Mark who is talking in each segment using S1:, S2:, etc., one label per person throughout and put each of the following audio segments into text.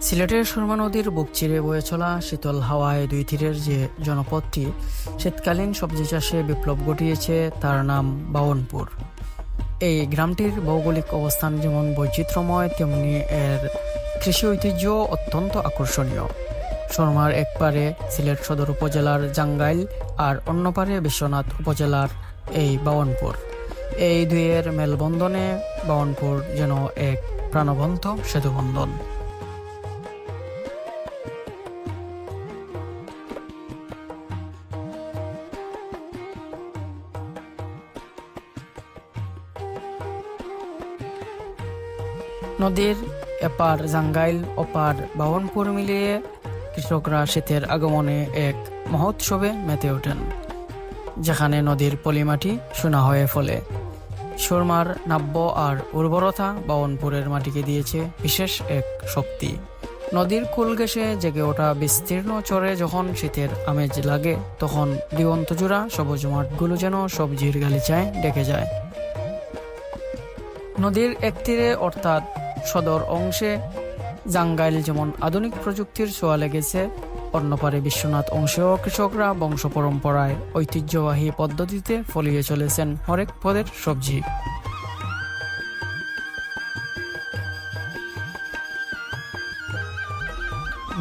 S1: সিলেটের সুরমা নদীর বুক চিরে বয়ে চলা শীতল হাওয়ায় দুই তীরের যে জনপদটি শীতকালীন সবজি চাষে বিপ্লব ঘটিয়েছে তার নাম বাওনপুর। এই গ্রামটির ভৌগোলিক অবস্থান যেমন বৈচিত্র্যময়, তেমনি এর কৃষি ঐতিহ্য অত্যন্ত আকর্ষণীয়। সুরমার এক পারে সিলেট সদর উপজেলার জাঙ্গাইল আর অন্য পারে বিশ্বনাথ উপজেলার এই বাওনপুর। এই দুইয়ের মেলবন্ধনে বাওনপুর যেন এক প্রাণবন্ত সেতুবন্ধন। নদীর এপার জাঙ্গাইল ওপার বাওনপুর মিলিয়ে কৃষকরা শীতের আগমনে এক মহোৎসবে মেতে ওঠেন, যেখানে নদীর পলিমাটি সোনা হয়ে ফলে। সুরমার নাব্য আর উর্বরতা বাওনপুরের মাটিকে দিয়েছে বিশেষ এক শক্তি। নদীর কুল ঘেঁষে জেগে ওঠা বিস্তীর্ণ চরে যখন শীতের আমেজ লাগে, তখন দিগন্তজোড়া সবুজ মাঠগুলো যেন সবজির গালিচায় ডেকে যায়। নদীর এক তীরে অর্থাৎ সদর অংশে জাঙ্গাইল যেমন আধুনিক প্রযুক্তির ছোঁয়া লেগেছে, অন্যপারে বিশ্বনাথ অংশেও কৃষকরা বংশ পরম্পরায় ঐতিহ্যবাহী পদ্ধতিতে ফলিয়ে চলেছেন হরেক পদের সবজি।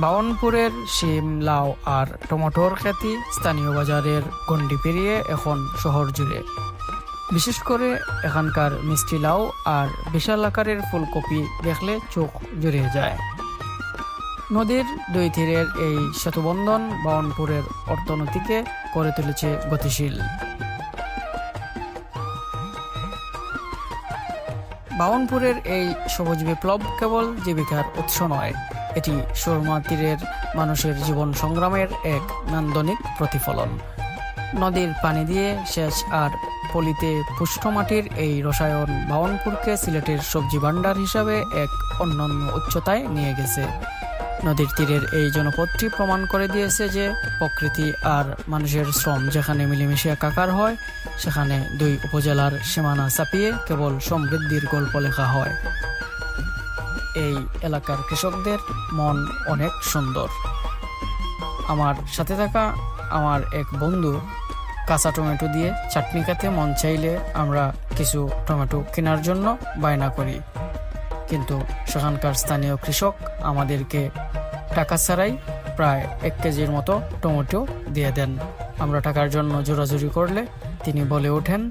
S1: বাওনপুরের শিম, লাউ আর টমেটোর খ্যাতি স্থানীয় বাজারের গণ্ডি পেরিয়ে এখন শহর জুড়ে। বিশেষ করে এখানকার মিষ্টি লাউ আর বিশাল আকারের ফুলকপি দেখলে চোখ জুড়িয়ে যায়। নদীর দুই তীরের এই সেতুবন্ধন বাওনপুরের অর্থনীতিকে করে তুলেছে গতিশীল। বাওনপুরের এই সবুজ বিপ্লব কেবল জীবিকার উৎস নয়, এটি সুরমা তীরের মানুষের জীবন সংগ্রামের এক নান্দনিক প্রতিফলন। নদীর পানি দিয়ে সেচ আর পলিতে পুষ্ট মাটির এই রসায়ন বাওনপুরকে সিলেটের সবজি ভাণ্ডার হিসাবে এক অনন্য উচ্চতায় নিয়ে গেছে। নদীর তীরের এই জনপদটি প্রমাণ করে দিয়েছে যে প্রকৃতি আর মানুষের শ্রম যেখানে মিলেমিশে একাকার হয়, সেখানে দুই উপজেলার সীমানা ছাপিয়ে কেবল সমৃদ্ধির গল্প লেখা হয়। এই এলাকার কৃষকদের মন অনেক সুন্দর। আমার সাথে থাকা আমার এক বন্ধু কাঁচা টমেটো দিয়ে চাটনি খেতে মন চাইলে আমরা কিছু টমেটো কেনার জন্য বায়না করি, কিন্তু সেখানকার স্থানীয় কৃষক আমাদেরকে টাকা ছাড়াই প্রায় 1 কেজির মতো টমেটো দিয়ে দেন। আমরা টাকার জন্য জোরাজুরি করলে তিনি বলে ওঠেন,